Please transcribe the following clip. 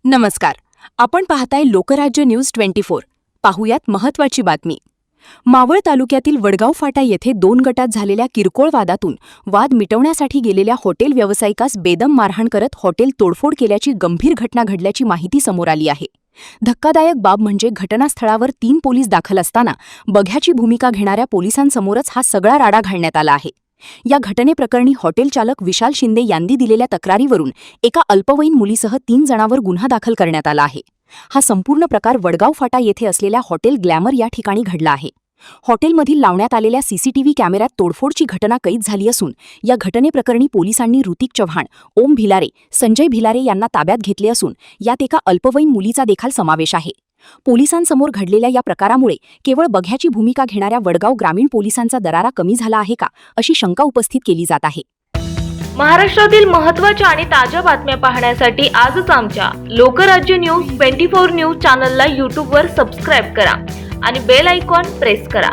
नमस्कार. आपण पाहताय लोकराज्य न्यूज 24. पाहुयात महत्त्वाची बातमी. मावळ तालुक्यातील वडगाव फाटा येथे 2 गटात झालेल्या किरकोळ वादातून वाद मिटवण्यासाठी गेलेल्या हॉटेल व्यावसायिकास बेदम मारहाण करत हॉटेल तोडफोड केल्याची गंभीर घटना घडल्याची माहिती समोर आली आहे. धक्कादायक बाब म्हणजे घटनास्थळावर 3 पोलीस दाखल असताना बघ्याची भूमिका घेणाऱ्या पोलिसांसमोरच हा सगळा राडा घालण्यात आला आहे. या घटनेप्रकरणी हॉटेल चालक विशाल शिंदे यांनी दिलेल्या तक्रारीवरून एका अल्पवयीन मुलीसह 3 जणांवर गुन्हा दाखल करण्यात आला आहे. हा संपूर्ण प्रकार वडगाव फाटा येथे असलेल्या हॉटेल ग्लॅमर या ठिकाणी घडला आहे. हॉटेलमधील लावण्यात आलेल्या सीसीटीव्ही कॅमेऱ्यात तोडफोडची घटना कैद झाली असून या घटनेप्रकरणी पोलिसांनी ऋतिक चव्हाण, ओम भिलारे, संजय भिलारे यांना ताब्यात घेतले असून यात एका अल्पवयीन मुलीचा देखील समावेश आहे. पोलिसांसमोर घडलेल्या या प्रकारामुळे केवळ बघ्याची भूमिका घेणाऱ्या वडगाव ग्रामीण पोलिसांचा दरारा कमी झाला आहे का, अशी शंका उपस्थित केली जात आहे. महाराष्ट्रातील महत्त्वाच्या आणि ताज्या बातम्या पाहण्यासाठी आजच आमच्या लोकराज्य न्यूज 24 न्यूज चॅनलला YouTube वर सबस्क्राईब करा आणि बेल आयकॉन प्रेस करा.